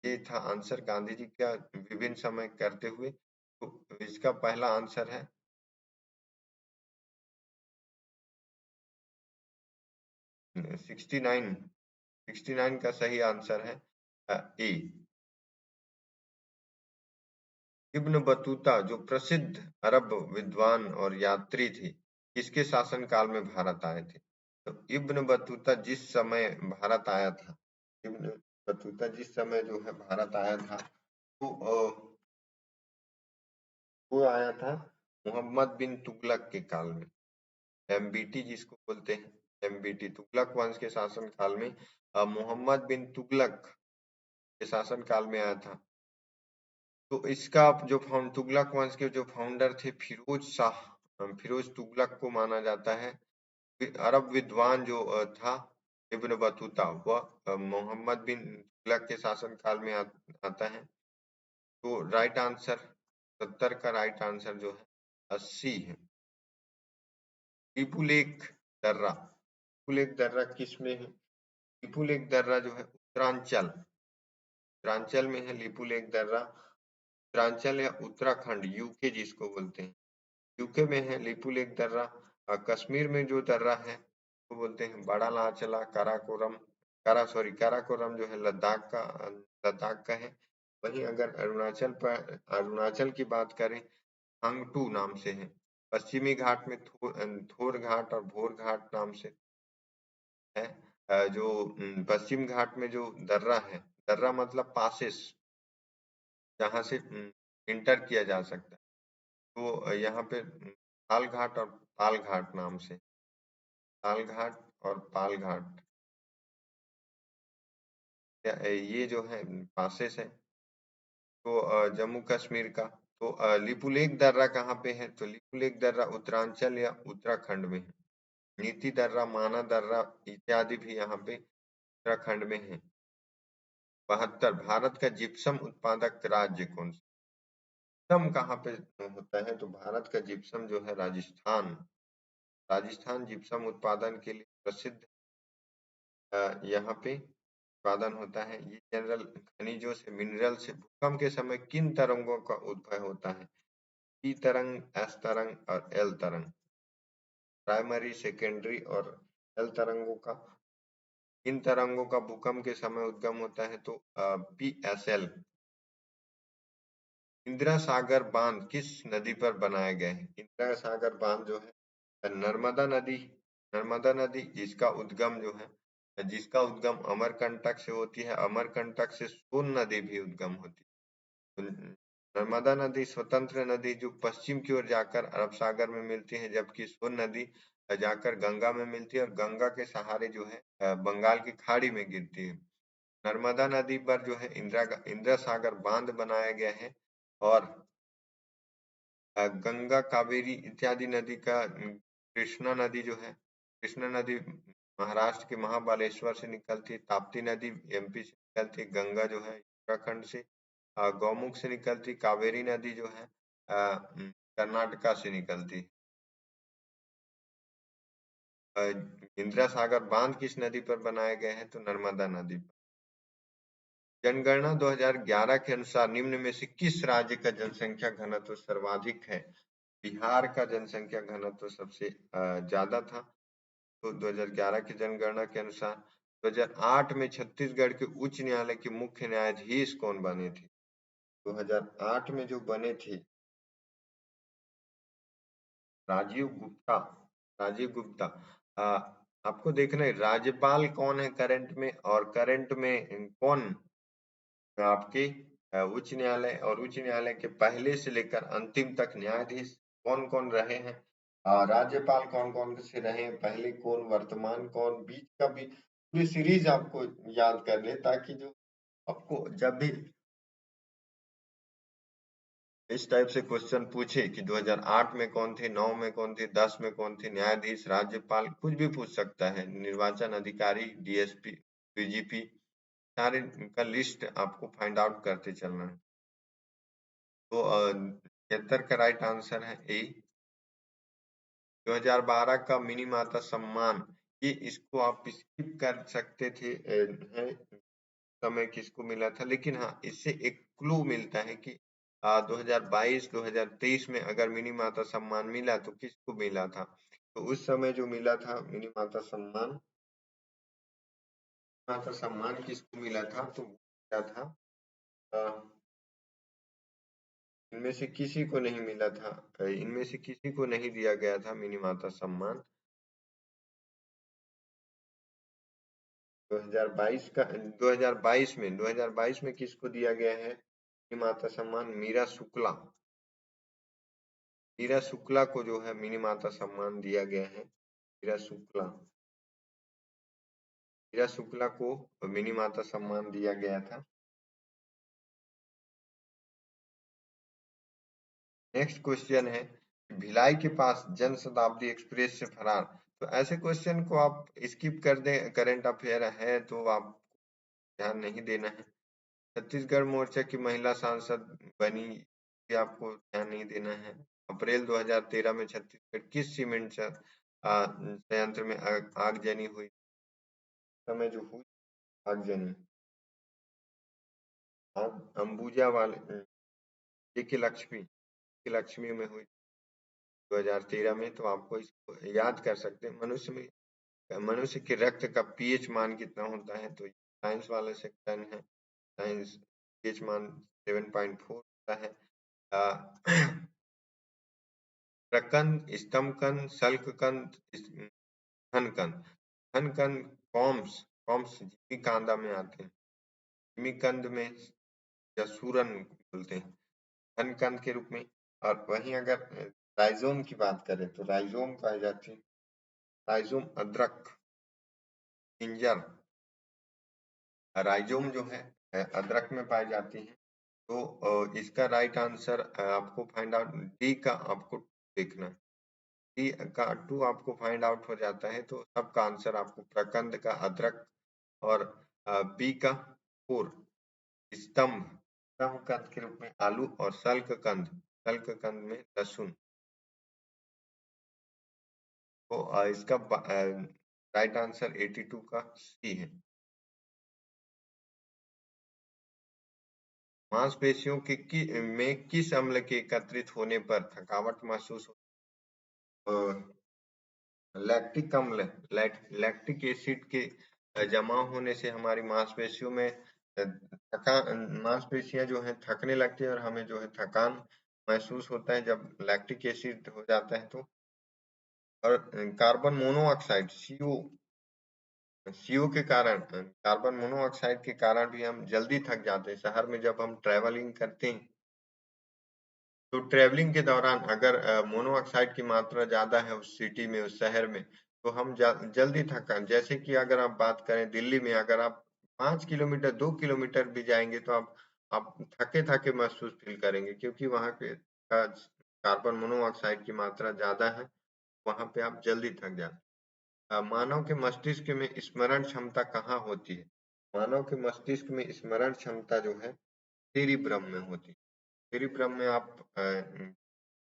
ये था आंसर गांधी जी का विभिन्न समय करते हुए। तो इसका पहला आंसर है 69। 69 का सही आंसर है ए। इब्न बतूता जो प्रसिद्ध अरब विद्वान और यात्री थे, किसके शासनकाल में भारत आए थे? तो इब्न बतूता जिस समय भारत आया था, इब्न बतूता जिस समय जो है भारत आया था, तो वो आया था मोहम्मद बिन तुगलक के काल में, एमबीटी जिसको बोलते हैं, एमबीटी तुगलक वंश के शासन काल में मोहम्मद बिन तुगलक के शासन काल में आया था। तो इसका जो तुगलक वंश के जो फाउंडर थे फिरोज शाह, फिरोज तुगलक को माना जाता है। अरब विद्वान जो था इब्न बतूता, वह मोहम्मद बिन तुगलक के शासन काल में आता है। तो राइट आंसर 70 का राइट आंसर जो है 80 है। लिपुलेख दर्रा, लिपुलेख दर्रा किस में है? लिपुलेख दर्रा जो है उत्तरांचल, उत्तरांचल में है लिपुलेख दर्रा। उत्तरांचल या उत्तराखंड, यूके जिसको बोलते हैं, यूके में है लिपुलेख दर्रा। कश्मीर में जो दर्रा है वो बोलते हैं बड़ा लाचला काराकोरम, काराकोरम जो है लद्दाख का, लद्दाख का है। वहीं अगर अरुणाचल की बात करें, हंगटू नाम से है। पश्चिमी घाट में थोर घाट और भोर घाट नाम से है। जो पश्चिम घाट में जो दर्रा है, दर्रा मतलब पासेस, जहाँ से इंटर किया जा सकता है, तो यहाँ पे पाल घाट और पाल घाट नाम से, पाल घाट और पाल घाट, ये जो है पासेस है। तो जम्मू कश्मीर का, तो लिपुलेख दर्रा कहाँ पे है? तो लिपुलेख दर्रा उत्तरांचल या उत्तराखंड में है। नीति दर्रा, माना दर्रा इत्यादि भी यहाँ पे उत्तराखंड में है। 72, भारत का जिप्सम उत्पादक राज्य कौन सा? जिप्सम कहाँ पे होता है? तो भारत का जिप्सम जो है राजस्थान, राजस्थान जिप्सम उत्पादन के लिए प्रसिद्ध। यहाँ पे उत्पादन होता है। ये जनरल खनिजों से, मिनरल से भूकंप के समय किन तरंगों का उद्भव होता है? ई तरंग, एस तरंग और एल तरंग, प्राइमरी, सेकेंडरी और एल तरंगों का, इन तरंगों का भूकंप के समय उद्गम होता है। तो पीएसएल। इंदिरा सागर बांध किस नदी पर बनाए गए हैं? इंदिरा सागर बांध जो है नर्मदा नदी, नर्मदा नदी जिसका उद्गम जो है, जिसका उद्गम अमरकंटक से होती है। अमरकंटक से सोन नदी भी उद्गम होती है। नर्मदा नदी स्वतंत्र नदी जो पश्चिम की ओर जाकर अरब सागर में मिलती है, जबकि सोन नदी जाकर गंगा में मिलती है और गंगा के सहारे जो है बंगाल की खाड़ी में गिरती है। नर्मदा नदी पर जो है इंदिरा सागर बांध बनाया गया है। और गंगा, कावेरी इत्यादि नदी का कृष्णा नदी जो है, कृष्णा नदी महाराष्ट्र के महाबालेश्वर से निकलती है। ताप्ती नदी एमपी से निकलती है। गंगा जो है उत्तराखंड से, गौमुख से निकलती। कावेरी नदी जो है कर्नाटका से निकलती। इंदिरा सागर बांध किस नदी पर बनाए गए हैं? तो नर्मदा नदी पर। जनगणना 2011 के अनुसार निम्न में से किस राज्य का जनसंख्या घनत्व सर्वाधिक है? बिहार का जनसंख्या घनत्व सबसे ज्यादा था। तो 2011 की जनगणना के अनुसार 2008 में छत्तीसगढ़ के उच्च न्यायालय के मुख्य न्यायाधीश कौन बने थे? 2008 में जो बने थे राजीव गुप्ता, राजीव गुप्ता। आपको देखना है राज्यपाल कौन है करंट में, और करंट में कौन आपके उच्च न्यायालय और उच्च न्यायालय के पहले से लेकर अंतिम तक न्यायाधीश कौन कौन रहे हैं, राज्यपाल कौन कौन से रहे हैं, पहले कौन, वर्तमान कौन, बीच का भी पूरी सीरीज आपको याद कर ले, ताकि जो आपको जब भी इस टाइप से क्वेश्चन पूछे कि 2008 में कौन थे, 9 में कौन थे, 10 में कौन थे, न्यायाधीश, राज्यपाल, कुछ भी पूछ सकता है, निर्वाचन अधिकारी, डीएसपी, डीजीपी, सारे का लिस्ट आपको फाइंड आउट करते चलना है। तो 76 का राइट आंसर है ए। 2012 का मिनी माता सम्मान, ये इसको आप स्किप कर सकते थे, है समय किसको मिला था, लेकिन हाँ इससे एक क्लू मिलता है कि 2022-2023 में अगर मिनी माता सम्मान मिला तो किसको मिला था। तो उस समय जो मिला था मिनी माता सम्मान किसको मिला था, तो क्या था, इनमें से किसी को नहीं मिला था, इनमें से किसी को नहीं दिया गया था मिनी माता सम्मान। 2022 में किसको दिया गया है मिनी माता सम्मान, मीरा शुक्ला को जो है मिनी माता सम्मान दिया गया है। मीरा शुक्ला को मिनी माता सम्मान दिया गया था। नेक्स्ट क्वेश्चन है, भिलाई के पास जन शताब्दी एक्सप्रेस से फरार, तो ऐसे क्वेश्चन को आप स्किप कर दें, करंट अफेयर है तो आप ध्यान नहीं देना है। छत्तीसगढ़ मोर्चा की महिला सांसद बनी, ये आपको ध्यान नहीं देना है। अप्रैल 2013 में छत्तीसगढ़ किस सीमेंट संयंत्र में आगजनी हुई, समय जो हुई आगजनी, अंबुजा वाले के लक्ष्मी में हुई 2013 में। तो आपको इसको याद कर सकते हैं। मनुष्य के रक्त का पीएच मान कितना होता है, तो साइंस वाला सेक्शन है, साइंस पीएच मान 7.4 होता है। प्रकंद, स्तंभकंद, शल्ककंद, घनकंद, घनकंद कॉम्स जिमीकांदा में आते हैं, जिमीकंद में या सूरन बोलते हैं घनकंद के रूप में। और वहीं अगर राइजोम की बात करें तो राइजोम पाई जाती है, राइजोम अदरक, जिंजर, राइजोम जो है अदरक में पाई जाती है। तो इसका राइट आंसर आपको फाइंड आउट, डी का आपको देखना है, डी का 2 आपको फाइंड आउट हो जाता है, तो सबका आंसर आपको प्रकंद का अदरक, और बी का 4 स्तंभ के रूप में आलू, और शल्ककंद में लहसुन। तो इसका राइट आंसर 82 का सी है। मांसपेशियों में किस अम्ल के एकत्रित होने पर थकावट महसूस लैक्टिक अम्ल, लैक्टिक एसिड के जमा होने से हमारी मांसपेशियों में मांसपेशियां जो है थकने लगती है, और हमें जो है थकान महसूस होता है जब लैक्टिक एसिड हो जाता है तो। और कार्बन मोनोऑक्साइड सीओ के कारण, कार्बन मोनोऑक्साइड के कारण भी हम जल्दी थक जाते हैं। शहर में जब हम ट्रेवलिंग करते हैं तो ट्रेवलिंग के दौरान अगर मोनोऑक्साइड की मात्रा ज्यादा है उस सिटी में, उस शहर में, तो हम जल्दी थका, जैसे कि अगर आप बात करें दिल्ली में, अगर आप 5 किलोमीटर 2 किलोमीटर भी जाएंगे तो आप थके थके महसूस फील करेंगे, क्योंकि वहां पे कार्बन मोनोऑक्साइड की मात्रा ज्यादा है, वहां पे आप जल्दी थक जाते। मानव के मस्तिष्क में स्मरण क्षमता कहाँ होती है, मानव के मस्तिष्क में स्मरण क्षमता जो है सेरिब्रम में होती है। सेरिब्रम में आप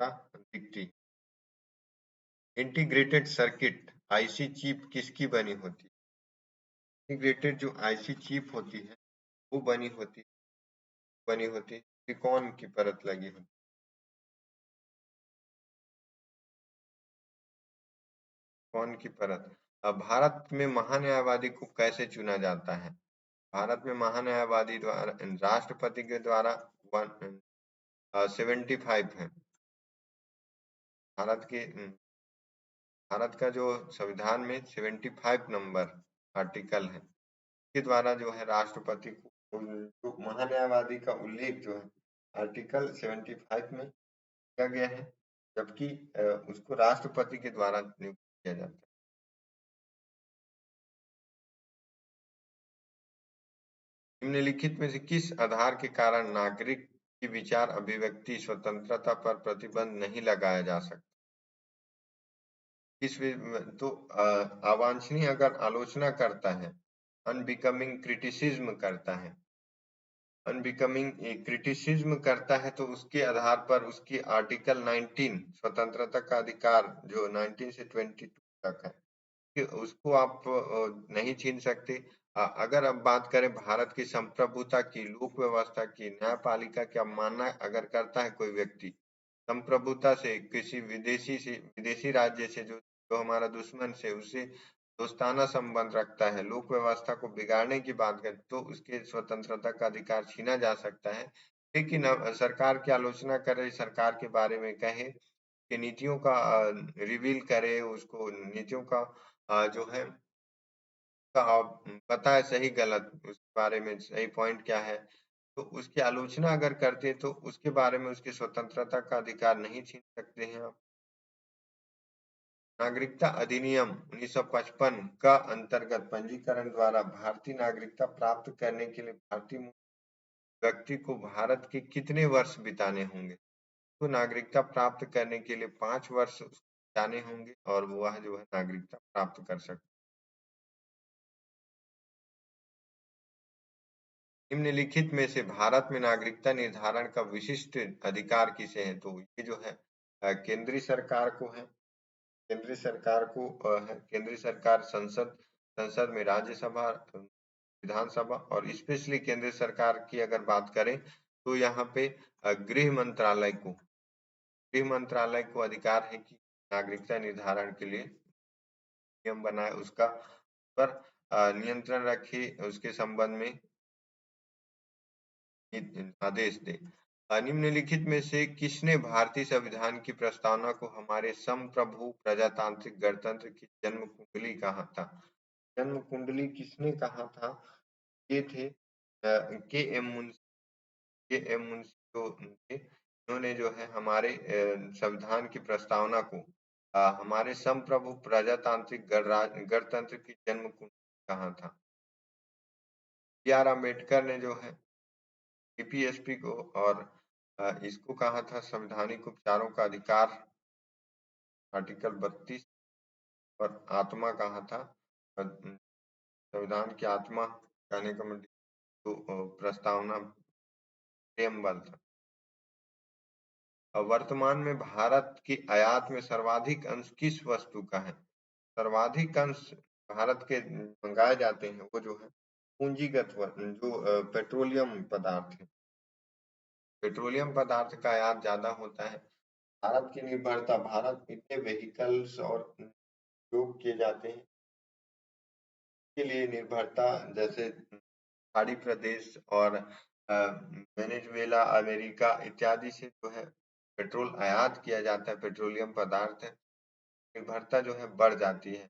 दिखती। इंटीग्रेटेड सर्किट आईसी चिप किसकी इंटीग्रेटेड जो आईसी चिप होती है वो बनी होती सिलिकॉन की परत लगी होती, कौन की परत। अब भारत में महान्यायवादी को कैसे चुना जाता है, भारत में महान्यायवादी द्वारा, राष्ट्रपति के द्वारा 75 है, भारत के भारत का जो संविधान में 75 नंबर आर्टिकल है, के द्वारा जो है राष्ट्रपति को जो महान्यायवादी का उल्लेख जो है आर्टिकल 75 में किया गया है, जबकि उसको राष्ट्रपति के द्वारा नियुक्त किया जाता है। निम्नलिखित में से किस आधार के कारण नागरिक की विचार अभिव्यक्ति स्वतंत्रता पर प्रतिबंध नहीं लगाया जा सकता? तो अवांछनीय अगर आलोचना करता है, अनबिकमिंग क्रिटिसिज्म करता है, अनबिकमिंग क्रिटिसिज्म करता है, तो उसके आधार पर उसकी आर्टिकल 19 स्वतंत्रता का अधिकार जो 19 से 22 तक है कि उसको आप नहीं छीन सकते। अगर अब बात करें भारत की संप्रभुता की, लोक व्यवस्था की, न्यायपालिका की अवमानना अगर करता है कोई व्यक्ति, संप्रभुता से किसी विदेशी राज्य से जो हमारा दुश्मन से उससे दोस्ताना संबंध रखता है, लोक व्यवस्था को बिगाड़ने की बात करे, तो उसके स्वतंत्रता का अधिकार छीना जा सकता है। लेकिन अब सरकार की आलोचना करे, सरकार के बारे में कहे कि नीतियों का रिवील करे, उसको नीतियों का जो है का पता है सही गलत, उसके बारे में सही पॉइंट क्या है, तो उसकी आलोचना अगर करते तो उसके बारे में उसकी स्वतंत्रता का अधिकार नहीं छीन सकते हैं आप। नागरिकता अधिनियम 1955 का अंतर्गत पंजीकरण द्वारा भारतीय नागरिकता प्राप्त करने के लिए भारतीय व्यक्ति को भारत के कितने वर्ष बिताने होंगे? तो नागरिकता प्राप्त करने के लिए 5 वर्ष बिताने होंगे और वह जो है नागरिकता प्राप्त कर सकता है। निम्नलिखित में से भारत में नागरिकता निर्धारण का विशिष्ट अधिकार किसे है? तो ये जो है केंद्रीय सरकार को है। केंद्रीय सरकार को है। केंद्रीय सरकार संसद संसद में राज्यसभा, विधानसभा और स्पेशली केंद्र सरकार की अगर बात करें तो यहाँ पे गृह मंत्रालय को अधिकार है कि नागरिकता निर्धारण के लिए नियम बनाए, उसका पर नियंत्रण रखे, उसके संबंध में आदेश दे। निम्नलिखित में से किसने भारतीय संविधान की प्रस्तावना को हमारे संप्रभु प्रजातांत्रिक गणतंत्र की जन्म कुंडली कहा था? जन्म कुंडली किसने कहा था? ये थे के एम मुंशी। के एम मुंशी जो थे, उन्होंने जो है हमारे संविधान की प्रस्तावना को हमारे संप्रभु प्रजातांत्रिक गणतंत्र की जन्म कुंडली कहा था। बी आर अम्बेडकर ने जो है ईपीएसपी को और इसको कहा था संवैधानिक उपचारों का अधिकार, आर्टिकल 32, और आत्मा कहा था संविधान की आत्मा कहने का मतलब तो प्रस्तावना प्रेमबल था। वर्तमान में भारत की आयात में सर्वाधिक अंश किस वस्तु का है? सर्वाधिक अंश भारत के मंगाए जाते हैं वो जो है पूंजीगत जो पेट्रोलियम पदार्थ है, पेट्रोलियम पदार्थ का आयात ज्यादा होता है। भारत की निर्भरता, भारत में इतने व्हीकल्स और उपयोग किए जाते हैं के लिए निर्भरता, जैसे पहाड़ी प्रदेश और वेनेजुएला, अमेरिका इत्यादि से जो है पेट्रोल आयात किया जाता है, पेट्रोलियम पदार्थ, निर्भरता जो है बढ़ जाती है।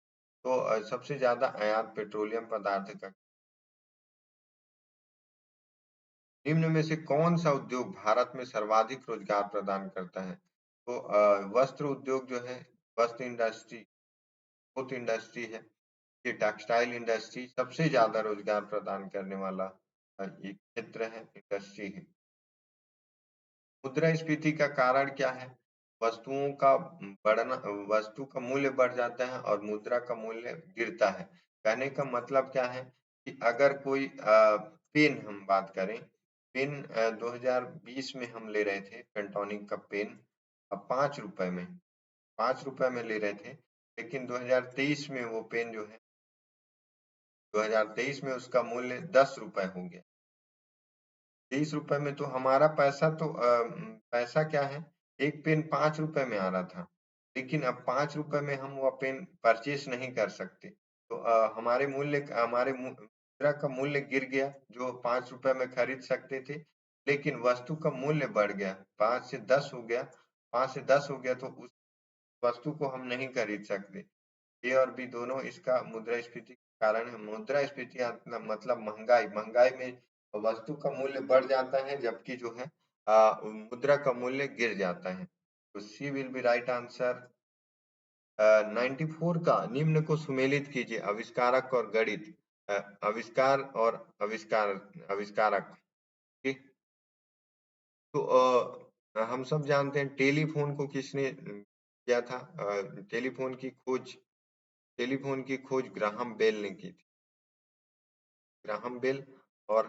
तो सबसे ज्यादा आयात पेट्रोलियम पदार्थ का। निम्न में से कौन सा उद्योग भारत में सर्वाधिक रोजगार प्रदान करता है? तो वस्त्र उद्योग जो है, वस्त्र इंडस्ट्री, क्लोथ इंडस्ट्री है, ये टेक्सटाइल इंडस्ट्री सबसे ज्यादा रोजगार प्रदान करने वाला एक क्षेत्र है, इंडस्ट्री है। मुद्रास्फीति का कारण क्या है? वस्तुओं का बढ़ना, वस्तु का मूल्य बढ़ जाता है और मुद्रा का मूल्य गिरता है। कहने का मतलब क्या है कि अगर कोई पेन हम बात करें, पेन 2020 में हम ले रहे थे पेंटोनिक का पेन, अब 5 रुपए में, 5 रुपए में ले रहे थे, लेकिन 2023 में वो पेन जो है 2023 में उसका मूल्य 10 रुपए हो गया। 30 रुपए में तो हमारा पैसा तो पैसा क्या है, एक पेन 5 रुपए में आ रहा था, लेकिन अब 5 रुपए में हम वह पेन परचेस नहीं कर सकते। तो हमारे मुद्रा का मूल्य गिर गया, जो 5 रुपए में खरीद सकते थे, लेकिन वस्तु का मूल्य बढ़ गया, 5 से 10 हो गया, 5 से 10 हो गया, तो वस्तु को हम नहीं खरीद सकते। ए और बी दोनों इसका मुद्रास्फीति के कारण है। मुद्रास्फीति मतलब महंगाई, महंगाई में वस्तु का मूल्य बढ़ जाता है जबकि जो है मुद्रा का मूल्य गिर जाता है। तो सी विल बी राइट आंसर। 94 का निम्न को सुमेलित कीजिए, आविष्कारक और गणित। आविष्कार और आविष्कारक। ठीक। तो हम सब जानते हैं टेलीफोन को किसने किया था। टेलीफोन की खोज ग्राहम बेल ने की थी। Graham Bell. और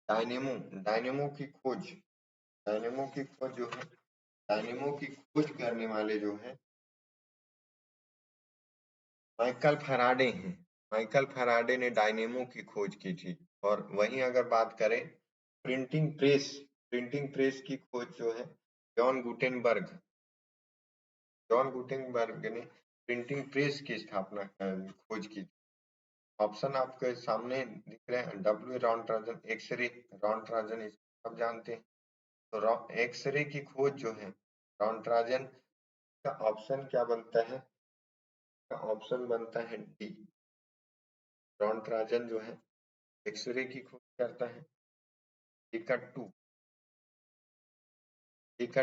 डायनेमो डायनेमो की खोज जो है, डायनेमो की खोज करने वाले जो है माइकल फैराडे हैं। माइकल फैराडे ने डायनेमो की खोज की थी। और वहीं अगर बात करें प्रिंटिंग प्रेस की खोज जो है जॉन गुटेनबर्ग जॉन गुटेनबर्ग ने प्रिंटिंग प्रेस की स्थापना खोज की। ऑप्शन आपके सामने दिख रहे हैं। डब्ल्यू रॉन्ट्राजन, एक्सरे रॉन्ट्राजन सब जानते हैं। तो एक्सरे की खोज जो है रॉन्ट्राजन का ऑप्शन क्या बनता है। का ऑप्शन बनता है डी। रॉन्ट्राजन जो है एक्सरे की खोज करता है। टीका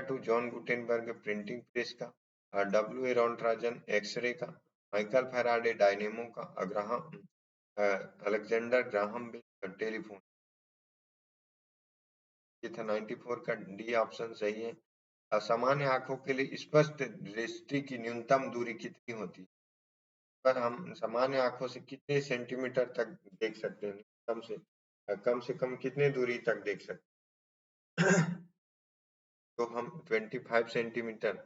टू जॉन गुटेनबर्ग प्रिंटिंग प्रेस का, और डब्ल्यू ए रॉन्ट्राजन एक्सरे का, माइकल फैराडे डायनेमो का, अग्राहम अलेक्जेंडर ग्राहम बेल टेलीफोन। ये था 94 का डी ऑप्शन सही है। असामान्य आंखों के लिए स्पष्ट दृष्टि की न्यूनतम दूरी कितनी होती है। पर हम सामान्य आंखों से कितने सेंटीमीटर तक देख सकते हैं, कम से कम कितने दूरी तक देख सकते हैं। तो हम 25 सेंटीमीटर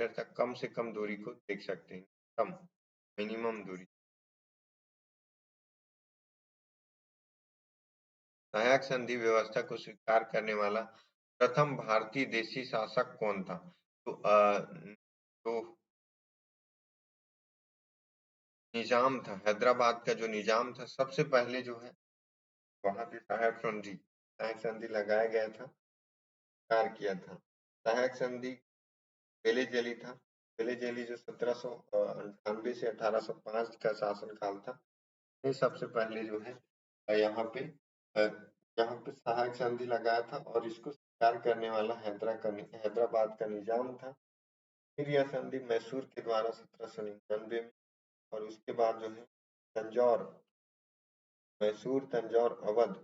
तक कम से कम दूरी को देख सकते हैं। कम मिनिमम दूरी। सहायक संधि व्यवस्था को स्वीकार करने वाला प्रथम भारतीय देशी शासक कौन था। तो निजाम था। हैदराबाद का जो निजाम था सबसे पहले जो है वहां पे सहायक संधि लगाया गया था, स्वीकार किया था। सहायक संधि बेलेजली था। बेलेजली जो 1798 से 1805 का शासन काल था, ये सबसे पहले जो है यहाँ पे सहायक संधि लगाया था और इसको स्वीकार करने वाला हैदराबाद का निजाम था। फिर यह संधि मैसूर के द्वारा 1799 में, और उसके बाद जो है तंजौर, मैसूर, तंजौर, अवध,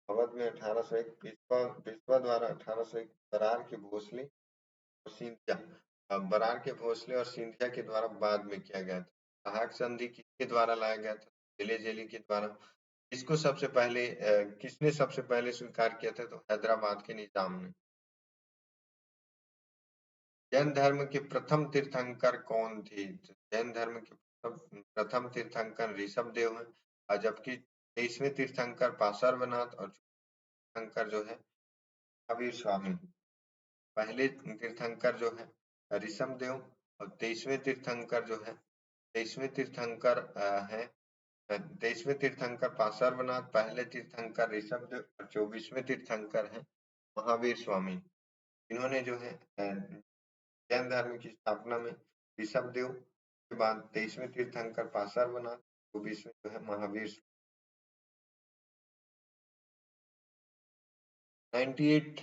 अवध में 1801 पेशवा द्वारा 1801 बरार के भोसले और सिंधिया, बरार के भोसले और सिंधिया के द्वारा बाद में किया गया था। सहायक संधि किसके द्वारा लाया गया था। बेलेजेली के द्वारा। किसने सबसे पहले स्वीकार किया था, तो हैदराबाद के निजाम ने। जैन धर्म के प्रथम तीर्थंकर कौन थे। जैन धर्म के प्रथम तीर्थंकर ऋषभ देव हैं, और जबकि 23वें तीर्थंकर पार्श्वनाथ और तीर्थंकर जो है कबीर स्वामी। पहले तीर्थंकर जो है ऋषभ देव, और 23वें तीर्थंकर है 23वें तीर्थंकर पार्श्वनाथ, पहले तीर्थंकर ऋषभ देव और 24वें तीर्थंकर है महावीर स्वामी। इन्होंने जो है जैन धर्म की स्थापना में ऋषभ देव के बाद 23वें तीर्थंकर पार्श्वनाथ, 24वें जो है महावीर। 98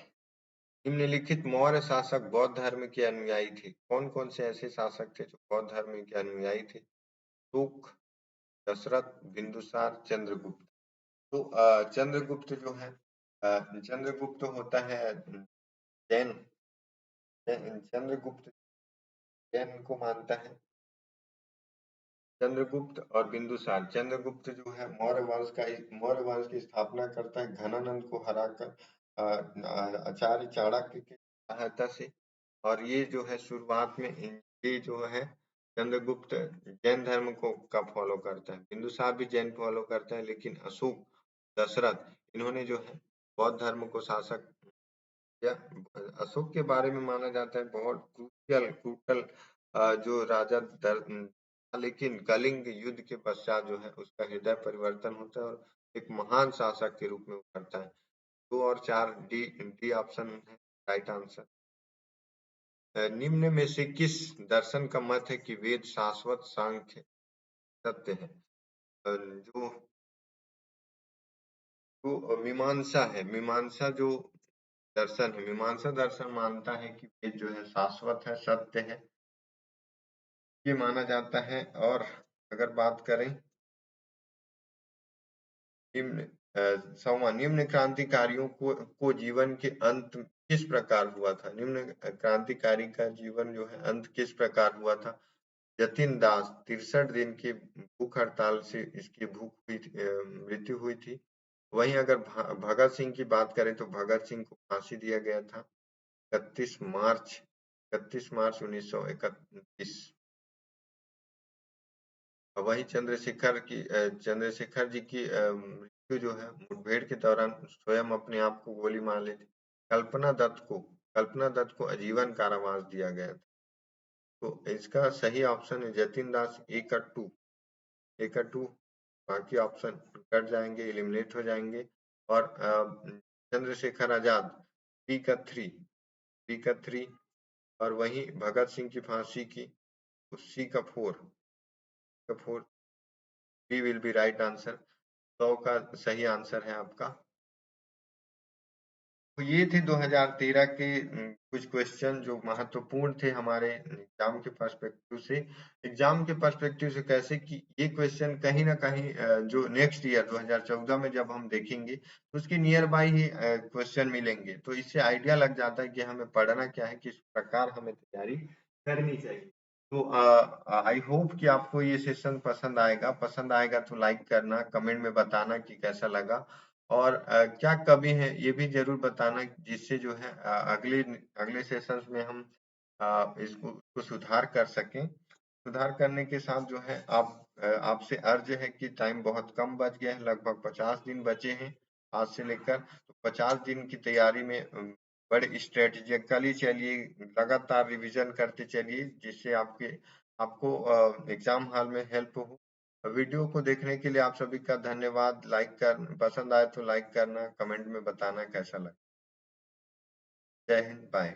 निम्नलिखित मौर्य शासक बौद्ध धर्म के अनुयायी थे। कौन कौन से ऐसे शासक थे जो बौद्ध धर्म के अनुयायी थे। शुक, दशरथ, बिंदुसार, चंद्रगुप्त। तो चंद्रगुप्त होता है जैन। चंद्रगुप्त जैन को मानता है। चंद्रगुप्त और बिंदुसार। चंद्रगुप्त जो है मौर्य वंश की स्थापना करता है घनानंद को हराकर आचार्य चाणक्य की सहायता से। और ये जो है शुरुआत में ये जो है चंद्रगुप्त जैन धर्म को का फॉलो करता है। बिंदुसार भी जैन फॉलो करता है, लेकिन अशोक, दशरथ इन्होंने जो है बौद्ध धर्म को शासक किया। अशोक के बारे में माना जाता है बहुत क्रूटल जो राजा लेकिन कलिंग युद्ध के पश्चात जो है उसका हृदय परिवर्तन होता है और एक महान शासक के रूप में उभरता है। 2 और 4 डी डी ऑप्शन है राइट आंसर। निम्न में से किस दर्शन का मत है कि वेद शाश्वत सांख्य सत्य है? जो जो मीमांसा है, मीमांसा जो दर्शन है, मीमांसा दर्शन मानता है कि वेद जो है शाश्वत है, सत्य है, ये माना जाता है। और अगर बात करें निम्न निम्न क्रांतिकारियों को जीवन के अंत किस प्रकार हुआ था? निम्न क्रांतिकारी का जीवन जो है अंत किस प्रकार हुआ था? जतिन दास 63 दिन की भूख हड़ताल से इसकी मृत्यु हुई थी। वहीं अगर भगत सिंह की बात करें तो भगत सिंह को फांसी दिया गया था 31 मार्च 1931। वहीं चंद्रशेखर जी की मृत्यु जो है मुठभेड़ के दौरान स्वयं अपने आप को गोली मार ली थी। कल्पना दत्त को आजीवन कारावास दिया गया था। तो इसका सही ऑप्शन है जतिन दास ए का टू। बाकी ऑप्शन कट जाएंगे, एलिमिनेट हो जाएंगे। और चंद्रशेखर आजाद बी का थ्री। और वहीं भगत सिंह की फांसी की तो सी का four. B will be right answer. 100 का सही आंसर है आपका। तो ये थे 2013 के कुछ क्वेश्चन जो महत्वपूर्ण थे हमारे एग्जाम के पर्सपेक्टिव से। एग्जाम के पर्सपेक्टिव से कैसे कि ये क्वेश्चन कहीं ना कहीं जो नेक्स्ट ईयर 2014 में जब हम देखेंगे तो उसके नियर बाय ही क्वेश्चन मिलेंगे। तो इससे आइडिया लग जाता है कि हमें पढ़ना क्या है, किस प्रकार हमें तैयारी करनी चाहिए। तो आई होप कि आपको ये सेशन पसंद आएगा तो लाइक करना, कमेंट में बताना कि कैसा लगा। और क्या कमी है ये भी जरूर बताना, जिससे जो है अगले अगले सेशंस में हम इसको सुधार कर सकें। सुधार करने के साथ जो है आपसे अर्ज है कि टाइम बहुत कम बच गया है, लगभग 50 दिन बचे हैं आज से लेकर। तो 50 दिन की तैयारी में बड़े स्ट्रेटेजिकली चलिए, लगातार रिवीजन करते चलिए, जिससे आपको एग्जाम हॉल में हेल्प हो। वीडियो को देखने के लिए आप सभी का धन्यवाद। पसंद आए तो लाइक करना, कमेंट में बताना कैसा लगा। जय हिंद, बाय।